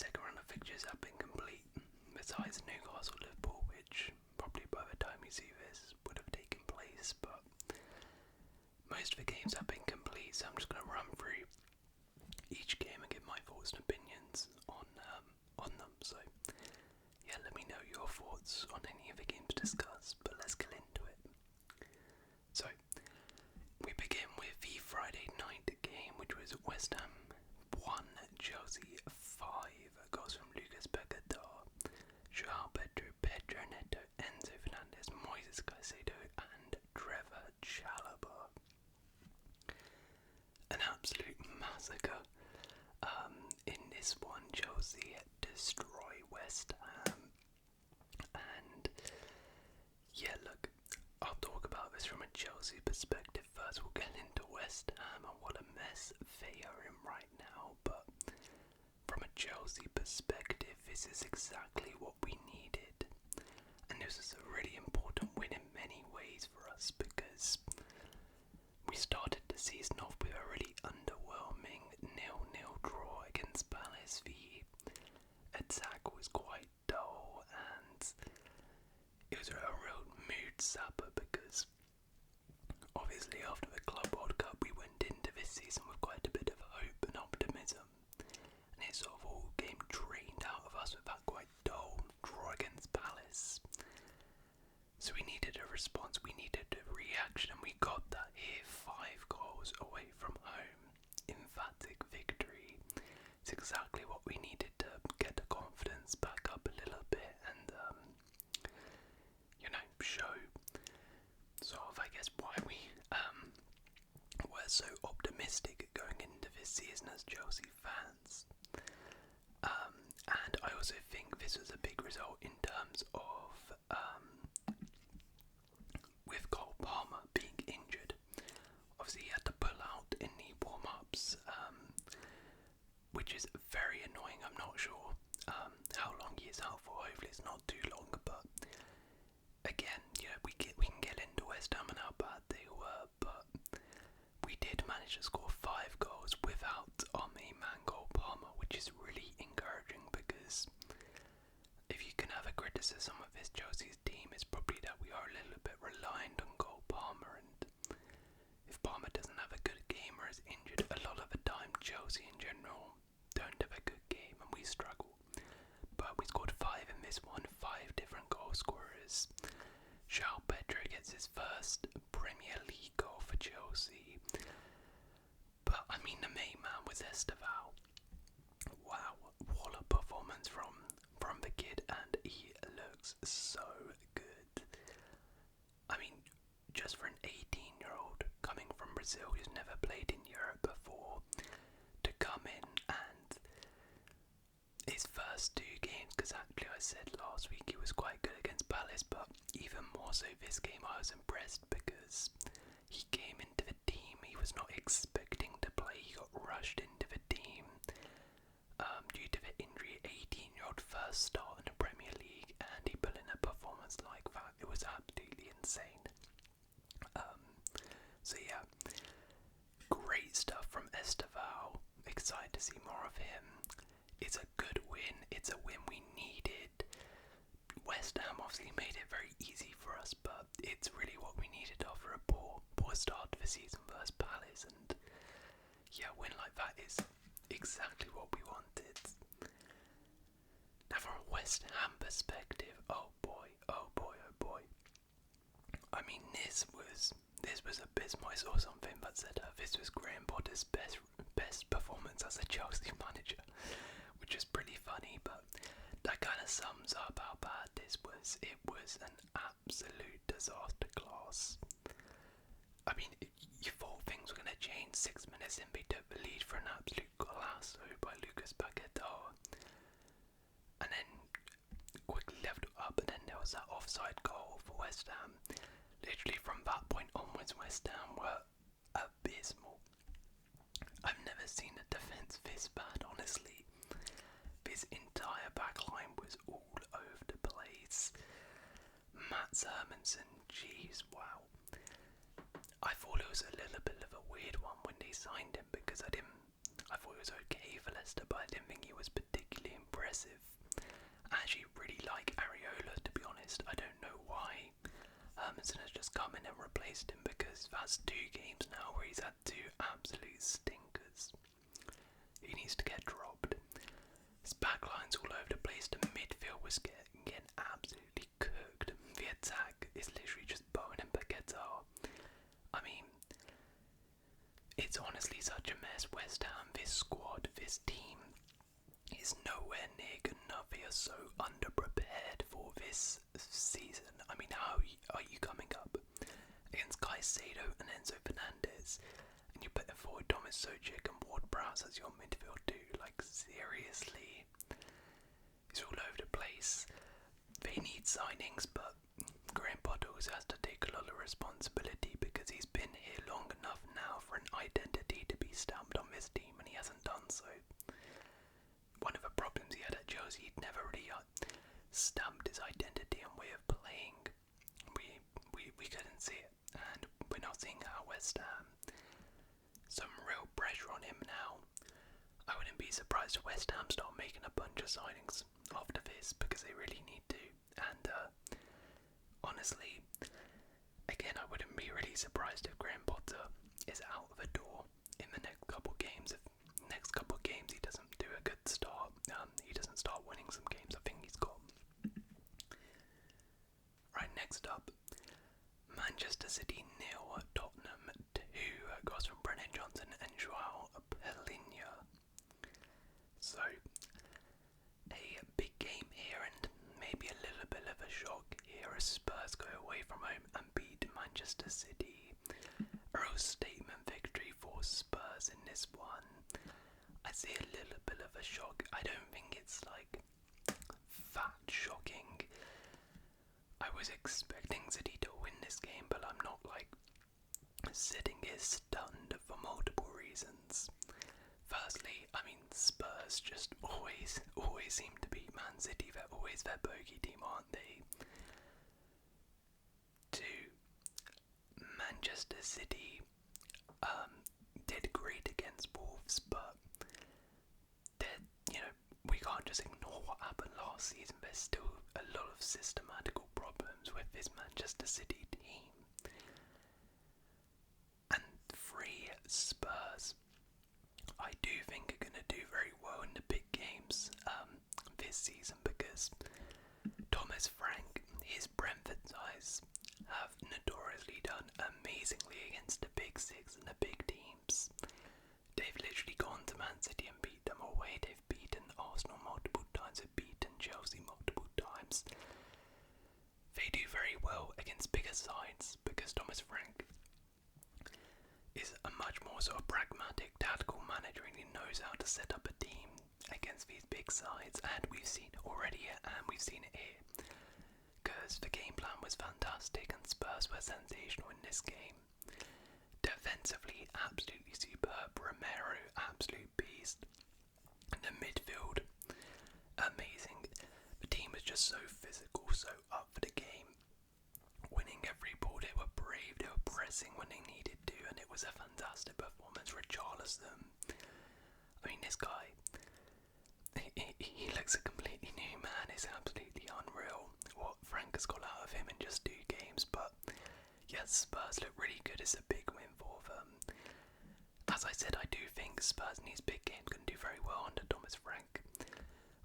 second round of fixtures have been complete, besides Newcastle Liverpool, which probably by the time you see this would have taken place, but most of the games have been complete, so I'm just going to run through each game and give my thoughts and opinions on them. So yeah, let me know your thoughts on any of the games discussed, but let's get into it. So we begin with the Friday night game, which was West Ham 1, Chelsea 5. Goals from Lucas Paquetá, João Pedro Neto, Enzo Fernandez, Moises Caicedo and Trevor Chalobah. An absolute massacre. In this one, Chelsea destroy West Ham. And yeah, look, I'll talk about this from a Chelsea perspective first. We'll get into West Ham and what a mess they are in right now. But from a Chelsea perspective, this is exactly what we needed. And this is a really important win in many ways for us because we started the season off with a really underwhelming 0-0 draw against Palace. The attack was quite dull and it was a real mood sapper because obviously after the Club World Cup we went into this season with quite a bit of hope and optimism, and it sort of all came drained out of us with that quite dull draw against Palace. So we needed a response, we needed a reaction, and we got that here. 5 goals away from home, emphatic victory. It's exactly what we needed to get the confidence back up a little bit and show sort of, I guess, why we were so optimistic going into this season as Chelsea fans. And I also think this was a big result in terms of with Cole Palmer being injured. Obviously he had to pull out in the warm-ups, which is very annoying. I'm not sure how long he is out for. Hopefully it's not too long, but again, we can get into West Ham and how bad they were, but we did manage to score 5 goals without our main man Cole Palmer, which is really encouraging because if you can have a criticism of this Chelsea's team, it's probably that we are a little bit reliant on Cole Palmer, and if Palmer doesn't have a good game or is injured, a lot of the time Chelsea in general don't have a good game and we struggle. But we scored 5 in this one, 5 different goal scorers. João Pedro gets his first Premier League goal for Chelsea. But I mean, the main man was Esteval. Wow, what a performance from the kid, and he looks so good. I mean, just for an 18-year-old coming from Brazil who's never played in Europe before to come in and his first 2 games, because actually I said last week he was quite good against Palace, but even more so this game I was impressed because he came into the team, he was not expecting to play, he got rushed into the team due to the injury. 18-year-old first start in the Premier League and he put in a performance like that. It was absolutely insane. So yeah, great stuff from Esteval. Excited to see more of him. It's a good win. It's a win we needed. West Ham obviously made it very easy for us, but it's really what we needed after a poor start to the season versus Palace, and yeah, a win like that is exactly what we wanted. Now from a West Ham perspective, oh boy. I mean, this was abysmal. I saw something that said this was Graham Potter's best performance as a Chelsea manager, which is pretty funny, but that kind of sums up how bad this was. It was an absolute disaster class. I mean, you thought things were going to change 6 minutes in, they took the lead for an absolute golazo by Lucas Paquetá, and then quickly left it up, and then there was that offside goal for West Ham. Literally from that point onwards, West Ham were abysmal. I've never seen a defence this bad, honestly. This entire backline was all over the place. Mats Hermansen, jeez, wow. I thought it was a little bit of a weird one when they signed him because I I thought he was okay for Leicester, but I didn't think he was particularly impressive. I actually really like Areola, to be honest. I don't know why Hermanson has just come in and replaced him, because that's 2 games now where he's had 2 absolute stinkers. He needs to get dropped. His backline's all over the place. The midfield was getting absolutely cooked. The attack is literally just Bowen and Paquetá. I mean, it's honestly such a mess. West Ham, this squad, this team is nowhere near good enough. They are so underprepared for this season. I mean, how are you coming up against Caicedo and Enzo Fernandez, and you put forward Thomas Soucek and Ward-Prowse as your midfield too? Like, seriously, it's all over the place. They need signings, but Graham Potter also has to take a lot of responsibility, because he's been here long enough now for an identity to be stamped on this team, and he hasn't done so. One of the problems he had at Chelsea, he'd never really stamped his identity and way of playing. We couldn't see it, and we're not seeing it at West Ham. Some real pressure on him now. I wouldn't be surprised if West Ham start making a bunch of signings after this, because they really need to. And honestly, again, I wouldn't be really surprised if Graham Potter is out of the door in the next couple games. If next couple games he doesn't do a good start, he doesn't start winning some games, I think he's gone. Right, next up, Manchester City 0, Tottenham 2, goals from Brennan Johnson and João Pelinha. So, a big game here, and maybe a little bit of a shock here as Spurs go away from home and beat Manchester City. A real statement victory for Spurs in this one. I see a little bit of a shock. I don't think it's like that shocking. I was expecting City to win this game, but I'm not like sitting here stunned for multiple reasons. Firstly, I mean, Spurs just always seem to beat Man City. They're always their bogey team, aren't they? 2, Manchester City did great against Wolves, but we can't just ignore what happened last season. There's still a lot of systematical problems with this Manchester City team. And 3, Spurs, I do think are going to do very well in the big games this season, because Thomas Frank, his Brentford sides, have notoriously done amazingly against the big 6 and the big teams. They've literally gone to Man City and beat them away. They've beaten Arsenal multiple times. They've beaten Chelsea multiple times. They do very well against bigger sides, because Thomas Frank is a much more sort of pragmatic, tactical manager, and he knows how to set up a team against these big sides. And we've seen it already, and we've seen it here, because the game plan was fantastic and Spurs were sensational in this game. Defensively, absolutely superb. Romero, absolute beast. The midfield, amazing. The team was just so physical, so up for the game. Winning every ball, they were brave, they were pressing when they needed to, and it was a fantastic performance. Richarlison, I mean, this guy, he looks a completely new man. It's absolutely unreal what Frank has got out of him in just 2 games. But yes, Spurs look really good. It's a big win for them. As I said, I do think Spurs in these big games can do very well under Thomas Frank.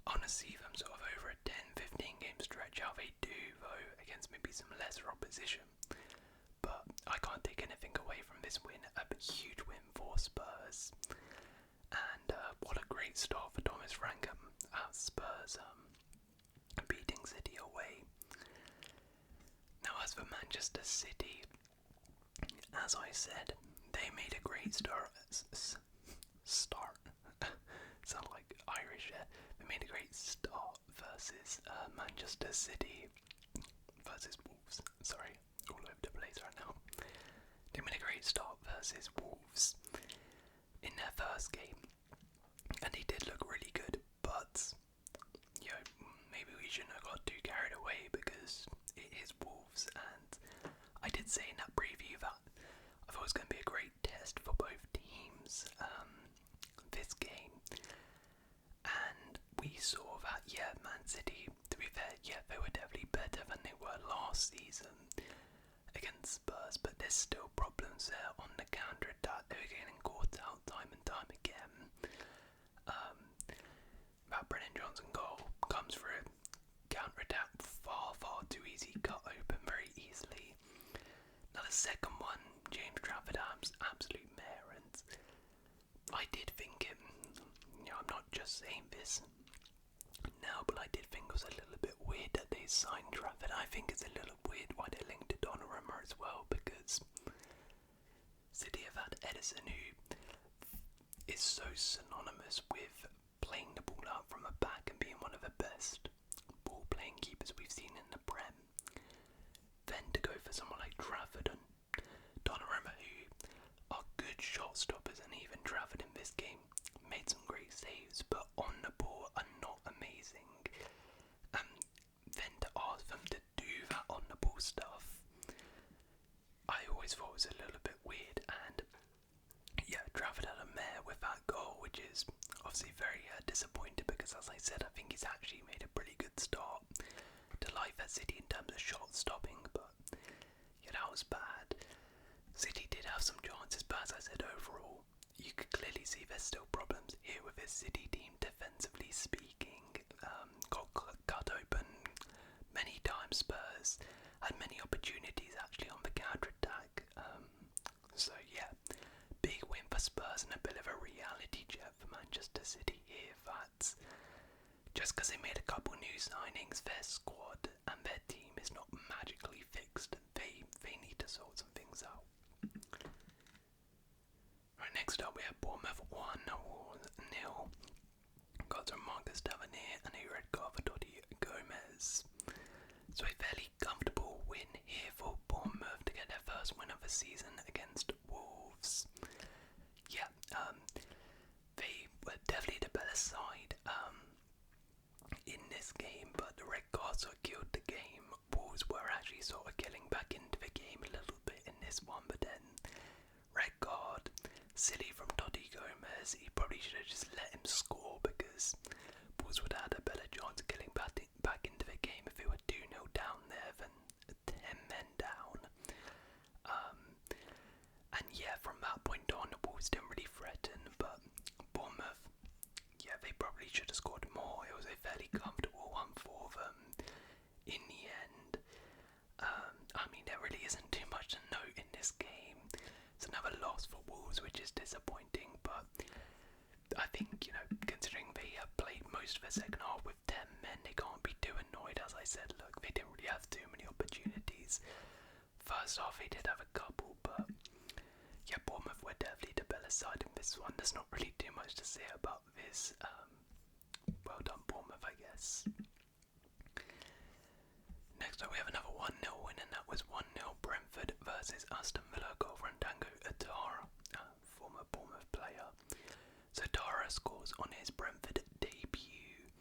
I want to see them sort of over a 10-15 game stretch, how they do though against maybe some lesser opposition. But I can't take anything away from this win. A huge win for Spurs. And what a great start for Thomas Frank at Spurs, beating City away. Now as for Manchester City, as I said, they made a great start. Sound like Irish, yeah? They made a great start versus Manchester City versus Wolves. Sorry, all over the place right now. They made a great start versus Wolves in their first game, and they did look really good. But maybe we shouldn't have got too carried away, because it is Wolves, and I did say in that preview that I thought it was going to be a great test for both teams. This than they were last season against Spurs, but there's still problems there on the counter-attack. They were getting caught out time and time again. That Brennan Johnson goal comes through counter-attack far too easy, cut open very easily. Now the second one, James Trafford absolute mare, and I did think it, I'm not just saying this now, but I did think it was a little bit weird that they signed Trafford. I think it's a little weird why they linked to Donnarumma as well, because City have had Edison, who is so synonymous with playing the ball out from the back and being one of the best ball-playing keepers we've seen in the Prem. Then to go for someone like Trafford and Donnarumma, who are good shot stoppers, and even Trafford in this game made some great saves, but on the ball are not amazing. And then to ask them to do that on the ball stuff, I always thought was a little bit weird. And yeah, Trafford had a mare with that goal, which is obviously very disappointing, because as I said, I think he's actually made a pretty good start to life at City in terms of shot stopping, but yeah, that was bad. City did have some chances, but as I said, overall, you could clearly see there's still problems here with this City team, defensively speaking. Got cut open many times. Spurs had many opportunities actually on the counter-attack. So yeah, big win for Spurs and a bit of a reality check for Manchester City here. That just because they made a couple new signings, their squad and their team is not magically fixed. They need to sort some things out. Right, next up we have Bournemouth 1-0. Got from Marcus Tavernier and a red card for Gyökeres. So a fairly comfortable win here for Bournemouth to get their first win of the season against Wolves. Yeah, they were definitely the better side in this game, but the red cards sort of killed the game. Wolves were actually sort of getting back into the game a little bit in this one, but then red card, silly from Totti Gomez. He probably should have just let him score, because Wolves would have had a better chance of getting back into the game if they were 2-0 down there than 10 men down. And yeah, from that point on, the Wolves didn't really threaten, but Bournemouth, yeah, they probably should have scored more. It was a fairly comfortable one for them in the end. I mean, there really isn't too much to note in this game. It's another loss for Wolves, which is disappointing, but I think, considering they have played most of the second half with 10 men, they can't be too annoyed. As I said, look, they didn't really have too many opportunities. First half, they did have a couple, but yeah, Bournemouth were definitely the better side in this one. There's not really too much to say about this. Well done, Bournemouth, I guess. Next up, we have another 1-0 win, and that was 1-0 Brentford versus Aston Villa. Goal from Dango Atara, former Bournemouth player. So Atara scores on his Brentford debut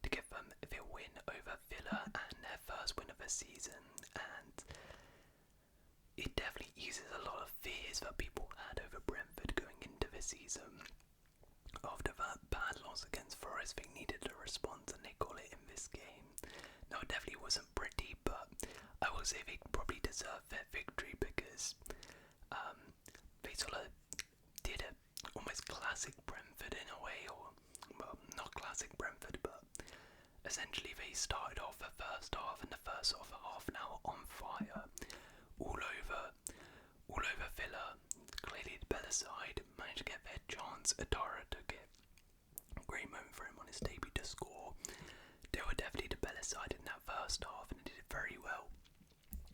to give them the win over Villa and their first win of the season, and it definitely eases a lot of fears that people had over Brentford going into the season. After that bad loss against Forest, they needed a response, and they got it in this game. Now, it definitely wasn't pretty, but I will say they probably deserved their victory, because they sort of did a almost classic Brentford in a way, or well, not classic Brentford, but essentially they started off the first half and the first sort of half an hour on fire, all over Villa. Clearly the better side managed to get their chance. Atara took it. Great moment for him on his debut to score. They were definitely the better side in that first half, and they did it very well.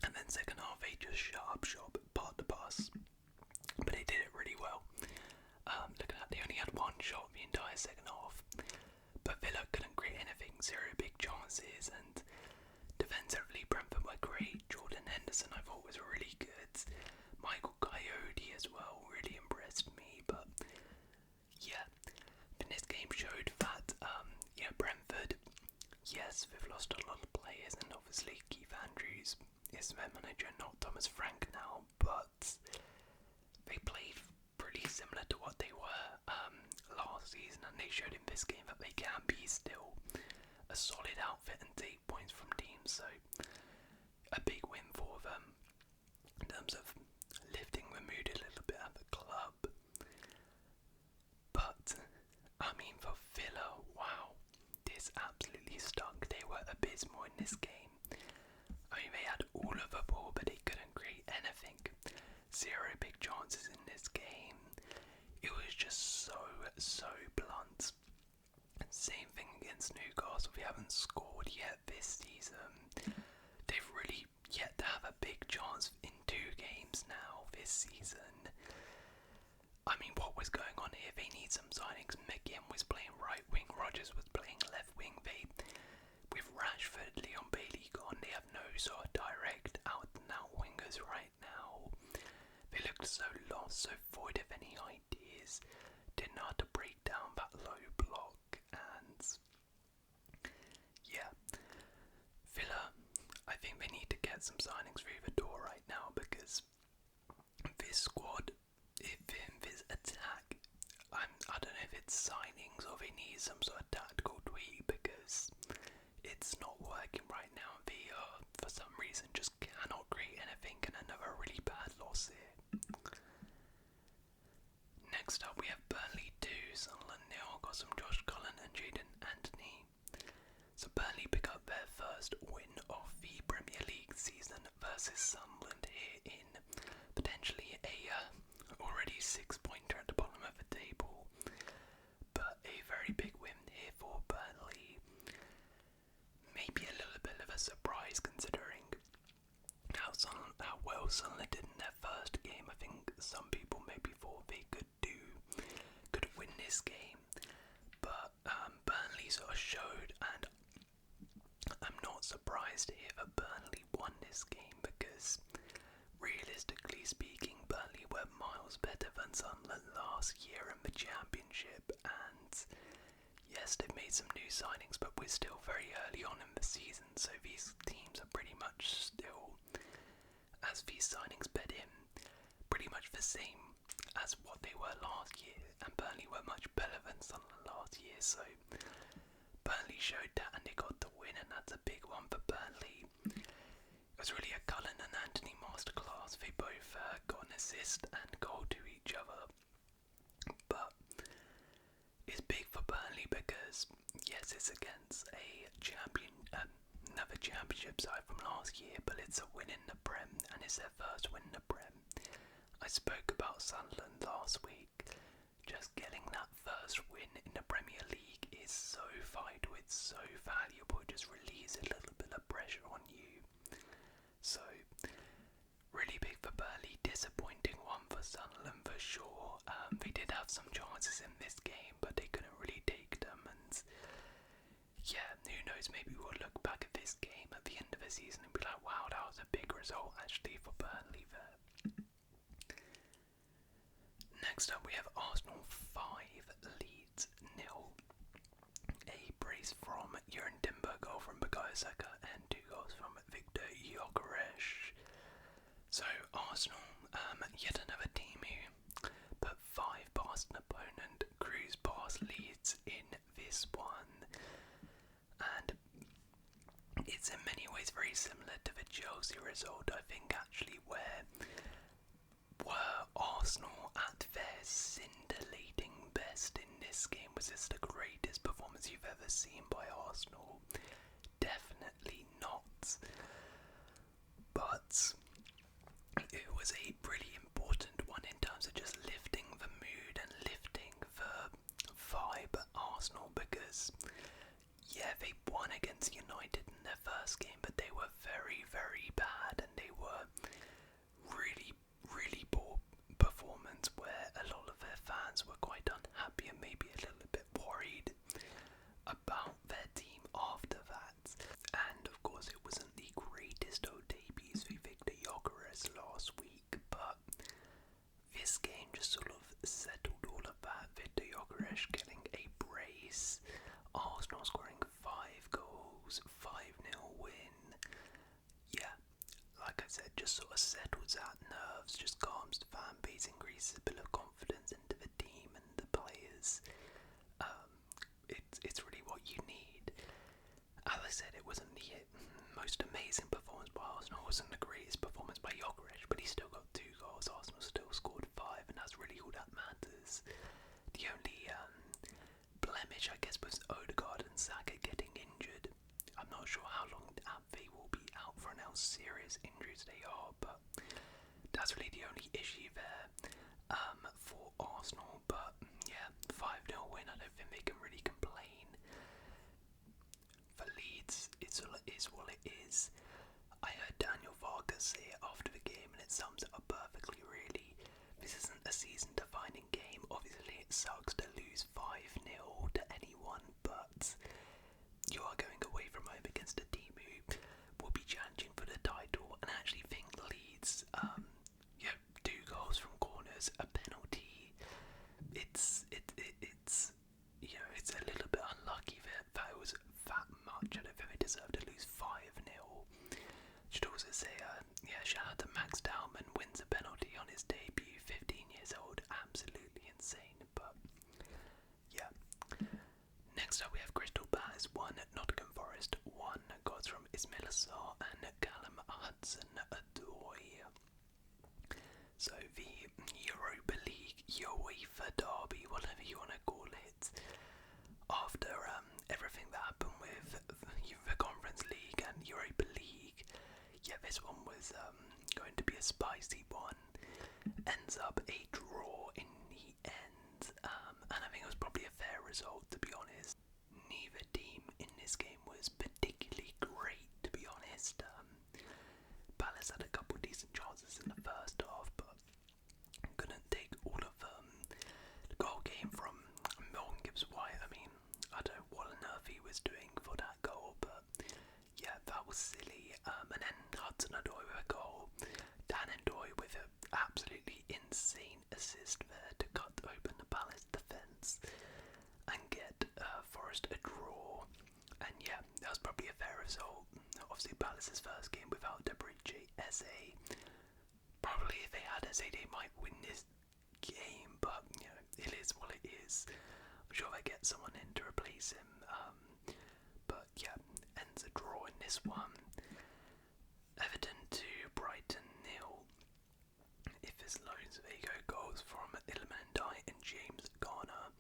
And then second half, they just shut up shop, part the pass, but they did it really well. Look at that, they only had one shot the entire second half, but Villa couldn't create anything. 0 big chances, and defensively Brentford were great. Jordan Henderson I thought was really good. Michael Coyote as well really impressed me, but yeah, and this game showed that Brentford, yes, they've lost a lot of players, and obviously Keith Andrews is their manager, not Thomas Frank now, but they played pretty similar to what they were last season, and they showed in this game that they can be still a solid outfit and take points from teams. So a big win for them in terms of lifting the mood a little bit at the club. But, I mean, for Villa, wow, this absolutely stunk. They were abysmal in this game. I mean, they had all of the ball, but they couldn't create anything. 0 big chances in this game. It was just so blunt. Same thing against Newcastle. We haven't scored yet this season. They've really yet to have a big chance in 2 games now this season. I mean, what was going on here? They need some signings. McGinn was playing right wing, Rodgers was playing left wing. With Rashford, Leon Bailey gone, they have no sort of direct out-and-out wingers right now. They looked so lost, so void of any ideas. Didn't know how to break down that low block, and yeah, Villa, I think they need to get some signings through the door right now, because this squad, if in this attack, I don't know if it's signings or they need some sort of tactical tweak, because it's not working right now. They for some reason just cannot create anything, and another really bad loss here. Next up we have Burnley 2, Sunderland 0, got some Josh Cullen and Jaden Anthony. So Burnley pick up their first win of the Premier League season versus Sunderland here in potentially a already 6-pointer at the bottom of the table, but a very big win here for Burnley. Maybe a little bit of a surprise considering how well Sunderland did in their first game. I think some people maybe thought they could win this game, but Burnley sort of showed, and I'm not surprised here that Burnley won this game, because realistically speaking, Burnley were miles better than Sunderland last year in the Championship, and yes, they've made some new signings, but we're still very early on in the season, so these teams are pretty much still, as these signings bed in, pretty much the same as what they were last year, and Burnley were much better than Sunderland last year, so Burnley showed that and they got the win, and that's a big one for Burnley. It was really a Cullen and Anthony masterclass. They both got an assist and goal to each other, but it's big for Burnley because yes, it's against another championship side from last year, but it's a win in the Prem, and it's their first win in the Prem. I spoke about Sunderland last week. Just getting that first win in the Premier League is so vital, it's so valuable, it just relieves a little bit of pressure on you. So, really big for Burnley, disappointing one for Sunderland for sure. They did have some chances in this game, but they couldn't really take them, and yeah, who knows, maybe we'll look back at this game at the end of the season and be like, wow, that was a big result actually for Burnley there. Next up we have Arsenal 5, Leeds 0. A brace from Jurgen Timber, goal from Bukayo Saka, and 2 goals from Victor Gyökeres. So Arsenal, yet another team who put 5 past an opponent, cruised past Leeds in this one, and it's in many ways very similar to the Chelsea result, I think, actually, where were Arsenal at their scintillating best in this game? Was this the greatest performance you've ever seen by Arsenal? Definitely not. But it was a pretty important one in terms of just lifting the mood and lifting the vibe at Arsenal, because yeah, they won against United in their first game, but they were very, very bad, and they were really, really poor performance where a lot of their fans were quite unhappy and maybe a little bit worried about their team after that. And of course it wasn't the greatest of debuts for Victor Gyökeres last week, but this game just sort of settled all of that. Victor Gyökeres getting a brace, Arsenal scoring 5 goals, 5-0 win. Yeah, like I said, just sort of settles out nerves, just calms the fan base, increases a bit of confidence into the team and the players. It's really what you need. As I said, it wasn't the most amazing performance by Arsenal wasn't the greatest performance by Gyökeres, but he still got 2 goals. Arsenal still scored 5, and that's really all that matters. The only blemish, I guess, was Odegaard and Saka getting injured. I'm not sure how long they will be out for and how serious injuries they are, but that's really the only issue there for Arsenal. But yeah, 5-0 win, I don't think they can really complain. For Leeds, it's what it is. I heard Daniel Vargas say it after the game, and it sums it up perfectly, really. This isn't a season-defining game. Obviously, it sucks to lose 5-0 to anyone, but you are going away from home against a team who will be challenging for the title, and I actually think Leeds, 2 goals from corners, a penalty. It's it's a little bit unlucky that it was that much. I don't think they deserve to lose 5-0. Should also say, shout out to Max Dowman, wins a penalty on his debut, 15 years old, absolutely insane. But yeah. Next up we have Crystal Palace 1, Nottingham Forest 1, goals from Ismail Assar and Callum Hudson-Odoi. So the Europa League, UEFA Derby, whatever you want to call it, after everything that happened with the Conference League and Europa League, this one was going to be a spicy one. Ends up a draw in the end, and I think it was probably a fair result, to be honest. Neither team in this game was particularly great, to be honest. Palace had a couple decent chances in the first half, but couldn't take all of them. The goal came from Morgan Gibbs-White. I mean, I don't know what on earth he was doing for that goal, but yeah, that was silly. And then Hudson-Odoi with a goal. Dan Ndoye with an absolutely insane assist there to cut open the Palace defence and get Forest a draw. And yeah, that was probably a fair result. Obviously, Palace's first game without Debriche Eze. Probably if they had Eze, they might win this game, but it is what it is. I'm sure they get someone in to replace him. But yeah, ends a draw in this one. Everton 2, Brighton 0. If there's loads, there you go. Goals from Iliman Ndiaye and James Garner.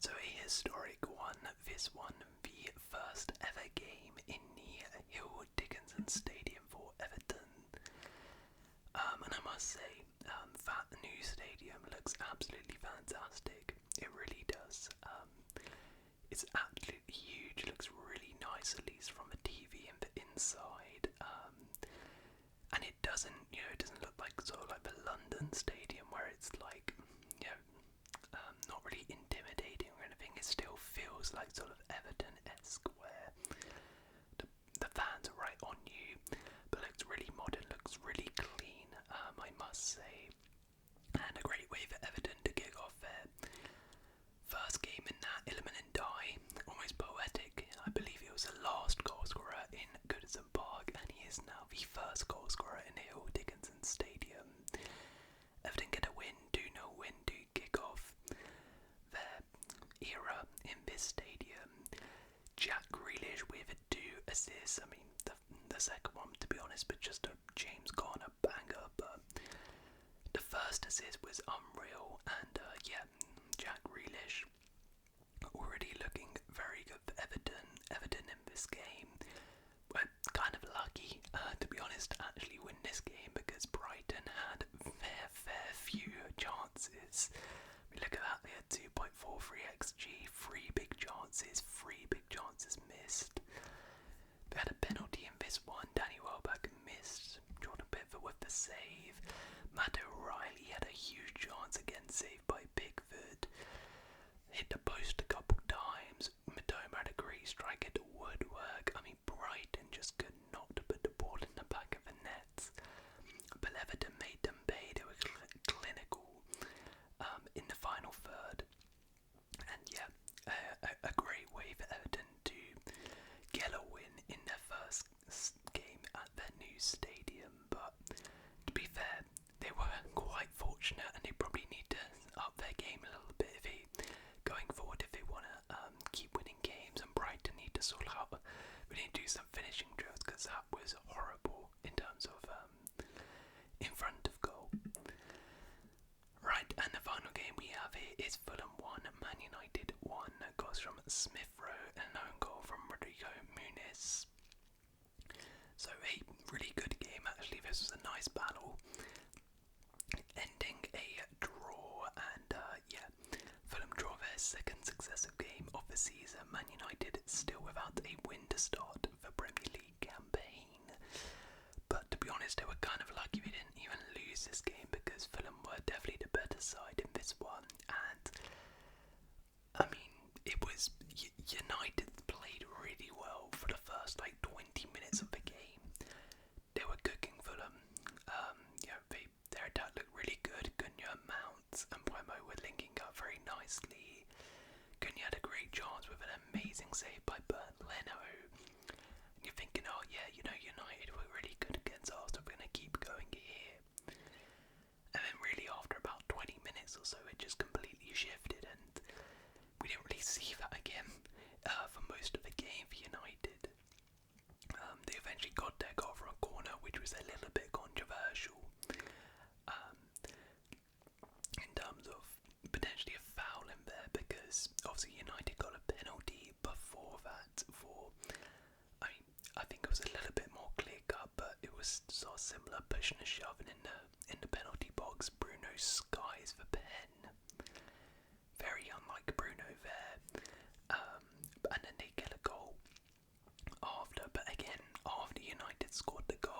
So a historic one. This one, the first ever game in the Hill Dickinson Stadium for Everton. And I must say, that new stadium looks absolutely fantastic. It really does. It's absolutely huge. Looks really nice, at least from the TV and the inside. And it doesn't, it doesn't look like sort of like the London Stadium where it's like, not really intimidating or anything. It still feels like sort of Everton-esque where the fans are right on you, but looks really modern, looks really clean, I must say. And a great way for Everton to kick off their first game in that. Iliman Ndiaye, almost poetic. I believe he was the last goal scorer in Goodison Park, and he is now the first goal scorer in Hill Dickinson Stadium. Everton get a win, 2-0 win to kick off their era in this stadium. Jack Grealish with 2 assists. I mean, the second one, to be honest, but just a James Garner banger. But the first assist was unreal, and Jack Grealish already looking very good for Everton. Everton in this game were kind of lucky, to be honest, to actually win this game, because Brighton had fair few chances. We look at that, they had 2.43 XG, 3 big chances missed. They had a penalty in this one. Danny Welbeck missed. Jordan Pickford with the save. Matt O'Reilly had a huge chance, again saved by Pickford. Hit the post a couple times. Matoma had a great strike at the woodwork. I mean, Brighton just could not put the ball in the back of the net. But Everton made them pay. They were clinical in the final third. And yeah, a great way for Everton to get a win in their first game at their new stadium. But to be fair, they were quite fortunate, and they probably need to up their game a little bit going forward if they want to keep winning games. And Brighton need to sort out, we need to do some finishing drills, because that here is Fulham 1, Man United 1. Goals from Smith Rowe and an own goal from Rodrigo Muniz. So a really good game actually. This was a nice battle, ending a draw, and Fulham draw their second successive game of the season. Man United still without a win to start the Premier League campaign. But to be honest, they were kind of lucky they didn't even lose this game, because Fulham were definitely the better side in this one. And I mean, it was United played really well for the first 20 minutes of the game. They were cooking Fulham. Their attack looked really good. Cunha, Mount and Puemo were linking up very nicely. Cunha had a great chance with an amazing save by Burnley. You're thinking, oh yeah, United were really good against Arsenal, we're going to keep going here. And then really after about 20 minutes or so, it just completely shifted, and we didn't really see that again for most of the game for United. They eventually got their goal from a corner, which was a little bit controversial in terms of potentially a foul in there, because obviously United got a penalty before that for, I think it was a little bit more clear cut, but it was sort of similar, pushing and shoving in the penalty box. Bruno skies the pen, very unlike Bruno there, and then they get a goal after. But again, after United scored the goal,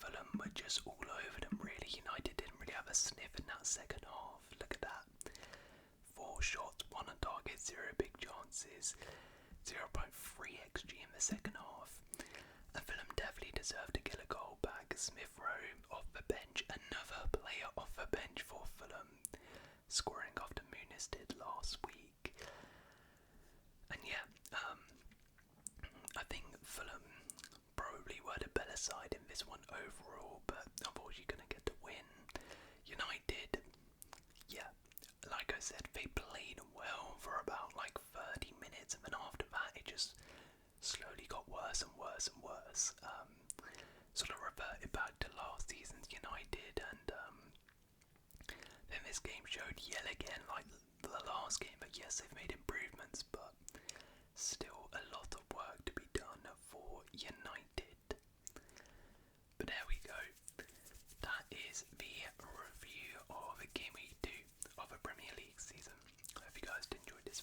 Fulham were just all over them really. United didn't really have a sniff in that second half. Look at that, 4 shots, 1 on target, 0 big chances, 0.3 XG in the second half. And Fulham definitely deserved to get a goal back. Smith Rowe off the bench, another player off the bench for Fulham, scoring after Muniz did last week. And I think Fulham probably were the better side in this one overall, but unfortunately going to get the win. United, like I said, they played well for about 30 minutes, and then after that it just slowly got worse and worse and worse. Sort of reverted back to last season's United, and then this game showed yet again, like the last game, that yes, they've made improvements, but still a lot of work to be done for United. But there we go. That is the review of Game Week 2 of the Premier League season. I hope you guys enjoyed this